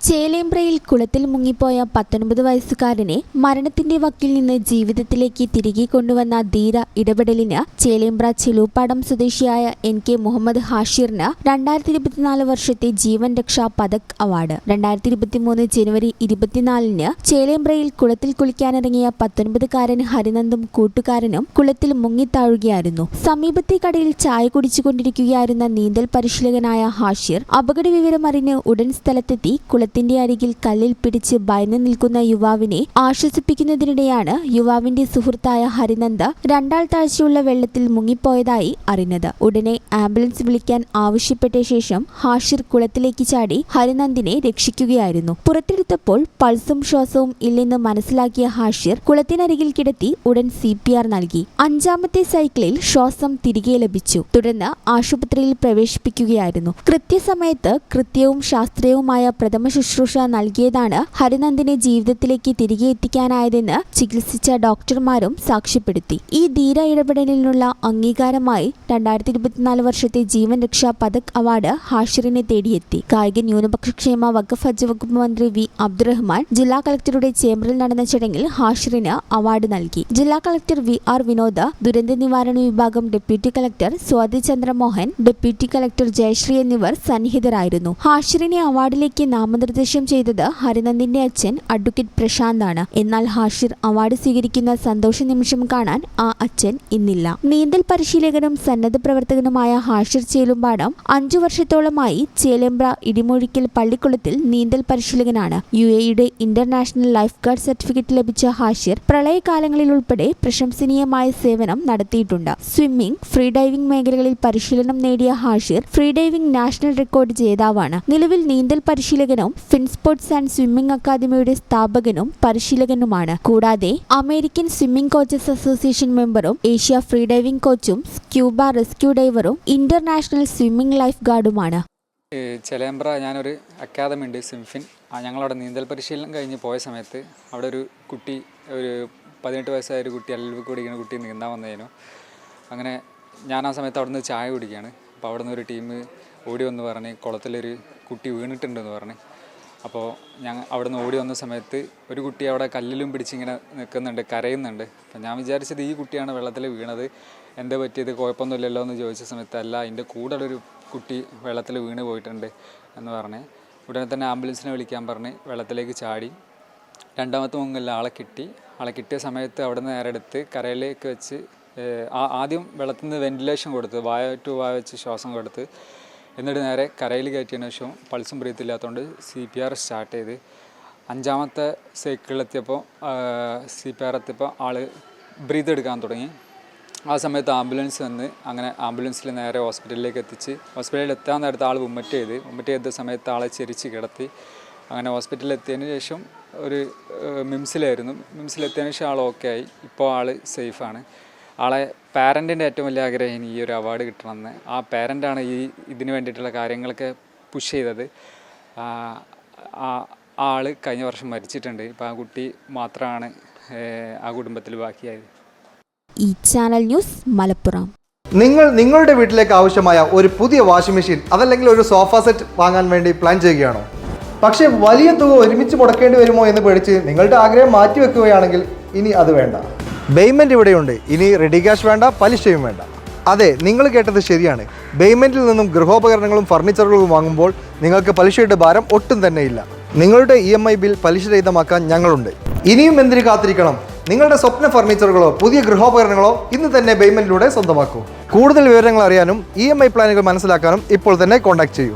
ചേലേമ്പ്രയിൽ കുളത്തിൽ മുങ്ങിപ്പോയ 19 വയസ്സുകാരനെ മരണത്തിന്റെ വക്കിൽ നിന്ന് ജീവിതത്തിലേക്ക് തിരികെ കൊണ്ടുവന്ന ധീര ഇടപെടലിന് ചേലേമ്പ്ര ചെലൂപ്പാടം സ്വദേശിയായ NK മുഹമ്മദ് ഹാഷിറിന് 2024 വർഷത്തെ ജീവൻ രക്ഷാ പതക് അവാർഡ്. 2023 ജനുവരി 24-ന് ചേലേമ്പ്രയിൽ കുളത്തിൽ കുളിക്കാനിറങ്ങിയ 19-കാരൻ ഹരിനന്ദും കൂട്ടുകാരനും കുളത്തിൽ മുങ്ങിത്താഴുകയായിരുന്നു. സമീപത്തെ കടയിൽ ചായ കുടിച്ചുകൊണ്ടിരിക്കുകയായിരുന്ന നീന്തൽ പരിശീലകനായ ഹാഷിർ അപകട വിവരമറിഞ്ഞ് ഉടൻ സ്ഥലത്തെത്തി കുളത്തിന്റെ അരികിൽ കല്ലിൽ പിടിച്ച് ഭയന്നു നിൽക്കുന്ന യുവാവിനെ ആശ്വസിപ്പിക്കുന്നതിനിടെയാണ് യുവാവിന്റെ സുഹൃത്തായ ഹരിനന്ദ രണ്ടാൾ താഴ്ചയുള്ള വെള്ളത്തിൽ മുങ്ങിപ്പോയതായി അറിഞ്ഞത്. ഉടനെ ആംബുലൻസ് വിളിക്കാൻ ആവശ്യപ്പെട്ട ശേഷം ഹാഷിർ കുളത്തിലേക്ക് ചാടി ഹരിനന്ദിനെ രക്ഷിക്കുകയായിരുന്നു. പുറത്തെടുത്തപ്പോൾ പൾസും ശ്വാസവും ഇല്ലെന്ന് മനസ്സിലാക്കിയ ഹാഷിർ കുളത്തിനരികിൽ കിടത്തി ഉടൻ CPR നൽകി. 5-ാമത്തെ സൈക്കിളിൽ ശ്വാസം തിരികെ ലഭിച്ചു. തുടർന്ന് ആശുപത്രിയിൽ പ്രവേശിപ്പിക്കുകയായിരുന്നു. കൃത്യസമയത്ത് കൃത്യവും ശാസ്ത്രീയവുമായ പ്രഥമ ശുശ്രൂഷ നൽകിയതാണ് ഹരിനന്ദിനെ ജീവിതത്തിലേക്ക് തിരികെ എത്തിക്കാനായതെന്ന് ചികിത്സിച്ച ഡോക്ടർമാരും സാക്ഷ്യപ്പെടുത്തി. ഈ ധീര ഇടപെടലിനുള്ള അംഗീകാരമായി 2024 വർഷത്തെ ജീവൻ രക്ഷാ പതക് അവാർഡ് ഹാഷിറിനെ തേടിയെത്തി. കായിക ന്യൂനപക്ഷക്ഷേമ വഖഫ് ഹജ്ജ് വകുപ്പ് മന്ത്രി V അബ്ദുറഹ്മാൻ ജില്ലാ കളക്ടറുടെ ചേംബറിൽ നടന്ന ചടങ്ങിൽ ഹാഷിറിന് അവാർഡ് നൽകി. ജില്ലാ കളക്ടർ VR വിനോദ്, ദുരന്ത നിവാരണ വിഭാഗം deputy collector Swathi Chandramohan, deputy collector Jayashree എന്നിവർ സന്നിഹിതരായിരുന്നു. ഹാഷിറിനെ അവാർഡിലേക്ക് നാമനിർദ്ദേശം ചെയ്തത് ഹരിനന്ദിന്റെ അച്ഛൻ അഡ്വക്കേറ്റ് പ്രശാന്താണ്. എന്നാൽ ഹാഷിർ അവാർഡ് സ്വീകരിക്കുന്ന സന്തോഷ നിമിഷം കാണാൻ ആ അച്ഛൻ ഇന്നില്ല. നീന്തൽ പരിശീലകനും സന്നദ്ധ പ്രവർത്തകനുമായ ഹാഷിർ ചേലുംപാടം 5 വർഷത്തോളമായി ചേലേമ്പ്ര ഇടിമൊഴിക്കൽ പള്ളിക്കുളത്തിൽ നീന്തൽ പരിശീലകനാണ്. UAEയുടെ ഇന്റർനാഷണൽ ലൈഫ് ഗാർഡ് സർട്ടിഫിക്കറ്റ് ലഭിച്ച ഹാഷിർ പ്രളയകാലങ്ങളിൽ ഉൾപ്പെടെ പ്രശംസനീയമായ സേവനം നടത്തിയിട്ടുണ്ട്. സ്വിമ്മിംഗ്, ഫ്രീ ഡൈവിംഗ് മേഖലകളിൽ പരിശീലനം നേടിയ Hashir free diving national record ജേതാവാണ്. നിലവിൽ നീന്തൽ പരിശീലകനും ഫിൻസ്പോർട്സ് ആൻഡ് സ്വിമ്മിംഗ് അക്കാദമിയുടെ സ്ഥാപകനും പരിശീലകനുമാണ്. കൂടാതെ അമേരിക്കൻ സ്വിമ്മിംഗ് കോച്ചസ് അസോസിയേഷൻ മെമ്പറും ഏഷ്യ ഫ്രീ ഡൈവിംഗ് കോച്ചും സ്ക്യൂബ റെസ്ക്യൂ ഡൈവറും ഇന്റർനാഷണൽ സ്വിമ്മിംഗ് ലൈഫ് ഗാർഡുമാണ്. ചേലേമ്പ്ര ഞാനൊരു അക്കാദമി ഉണ്ട്, സിംഫിൻ. ഞങ്ങളവിടെ നീന്തൽ പരിശീലനം കഴിഞ്ഞ് പോയ സമയത്ത് അവിടെ ഒരു കുട്ടി, ഒരു 18 വയസ്സായ ഒരു കുട്ടി, അല്ലിൽ കുടിക്കുന്ന കുട്ടി നീന്താൻ വന്നതിനു. അങ്ങനെ ഞാൻ ആ സമയത്ത് അവിടെ നിന്ന് ചായ കുടിക്കുകയാണ്. അപ്പോൾ അവിടെ നിന്ന് ഒരു ടീം ഓടി വന്ന് പറഞ്ഞ് കുളത്തിലൊരു കുട്ടി വീണിട്ടുണ്ടെന്ന് പറഞ്ഞ്. അപ്പോൾ ഞങ്ങൾ അവിടെ നിന്ന് ഓടി വന്ന സമയത്ത് ഒരു കുട്ടി അവിടെ കല്ലിലും പിടിച്ചിങ്ങനെ നിൽക്കുന്നുണ്ട്, കരയുന്നുണ്ട്. അപ്പം ഞാൻ വിചാരിച്ചത് ഈ കുട്ടിയാണ് വെള്ളത്തിൽ വീണത്, എന്താ പറ്റിയത്, കുഴപ്പമൊന്നുമില്ലല്ലോ എന്ന് ചോദിച്ച സമയത്ത് അല്ല, അതിൻ്റെ കൂടെ ഒരു കുട്ടി വെള്ളത്തിൽ വീണ് പോയിട്ടുണ്ട് എന്ന് പറഞ്ഞ് ഉടനെ തന്നെ ആംബുലൻസിനെ വിളിക്കാൻ പറഞ്ഞ് വെള്ളത്തിലേക്ക് ചാടി. 2-ാമത്തെ മുങ്ങിൽ ആളെ കിട്ടിയ സമയത്ത് അവിടെ നിന്ന് നേരെ എടുത്ത് കരയിലേക്ക് വെച്ച് ആദ്യം വെള്ളത്തിൽ നിന്ന് വെന്റിലേഷൻ കൊടുത്ത് വായ ടു വായ വെച്ച് ശ്വാസം കൊടുത്ത് എന്നിട്ട് നേരെ കരയിൽ കയറ്റിയതിനു ശേഷം പൾസും ബ്രീത്തില്ലാത്തതുകൊണ്ട് CPR സ്റ്റാർട്ട് ചെയ്ത് 5-ാമത്തെ സൈക്കിളിലെത്തിയപ്പോൾ CPR എത്തിയപ്പോൾ ആൾ ബ്രീത്ത് എടുക്കാൻ തുടങ്ങി. ആ സമയത്ത് ആംബുലൻസ് വന്ന് അങ്ങനെ ആംബുലൻസിൽ നേരെ ഹോസ്പിറ്റലിലേക്ക് എത്തിച്ച് ഹോസ്പിറ്റലിൽ എത്താൻ നേരത്തെ ആൾ വൊമിറ്റ് ചെയ്ത സമയത്ത് ആളെ ചെരിച്ച് കിടത്തി. അങ്ങനെ ഹോസ്പിറ്റലിൽ എത്തിയതിന് ശേഷം ഒരു മിംസിലെത്തിയതിന് ശേഷം ആൾ ഓക്കെ ആയി. ഇപ്പോൾ ആൾ സേഫാണ്. ആളെ പാരൻറ്റിൻ്റെ ഏറ്റവും വലിയ ആഗ്രഹം ഈ ഒരു അവാർഡ് കിട്ടണമെന്ന്. ആ പാരൻ്റാണ് ഇതിന് വേണ്ടിയിട്ടുള്ള കാര്യങ്ങളൊക്കെ പുഷ് ചെയ്തത്. ആൾ കഴിഞ്ഞ വർഷം മരിച്ചിട്ടുണ്ട്. ഇപ്പോൾ ആ കുട്ടി മാത്രമാണ് ആ കുടുംബത്തിൽ ബാക്കിയായത്. ഈ ചാനൽ ന്യൂസ് മലപ്പുറം. നിങ്ങളുടെ വീട്ടിലേക്ക് ആവശ്യമായ ഒരു പുതിയ വാഷിംഗ് മെഷീൻ അതല്ലെങ്കിൽ ഒരു സോഫ സെറ്റ് വാങ്ങാൻ വേണ്ടി പ്ലാൻ ചെയ്യുകയാണോ? പക്ഷേ വലിയ തുക ഒരുമിച്ച് മുടക്കേണ്ടി വരുമോ എന്ന് പേടിച്ച് നിങ്ങളുടെ ആഗ്രഹം മാറ്റിവെക്കുകയാണെങ്കിൽ ഇനി അത് വേണ്ട. പേയ്മെൻറ്റ് ഇവിടെയുണ്ട്. ഇനി റെഡി ക്യാഷ് വേണ്ട, പലിശയും വേണ്ട. അതെ, നിങ്ങൾ കേട്ടത് ശരിയാണ്. പേയ്മെൻറ്റിൽ നിന്നും ഗൃഹോപകരണങ്ങളും ഫർണിച്ചറുകളും വാങ്ങുമ്പോൾ നിങ്ങൾക്ക് പലിശയുടെ ഭാരം ഒട്ടും തന്നെ ഇല്ല. നിങ്ങളുടെ EMI ബിൽ പലിശരഹിതമാക്കാൻ ഞങ്ങളുണ്ട്. ഇനിയും എന്തിനു കാത്തിരിക്കണം? നിങ്ങളുടെ സ്വപ്ന ഫർണിച്ചറുകളോ പുതിയ ഗൃഹോപകരണങ്ങളോ ഇന്ന് തന്നെ പേയ്മെൻറ്റിലൂടെ സ്വന്തമാക്കൂ. കൂടുതൽ വിവരങ്ങൾ അറിയാനും EMI പ്ലാനുകൾ മനസ്സിലാക്കാനും ഇപ്പോൾ തന്നെ കോൺടാക്ട് ചെയ്യൂ.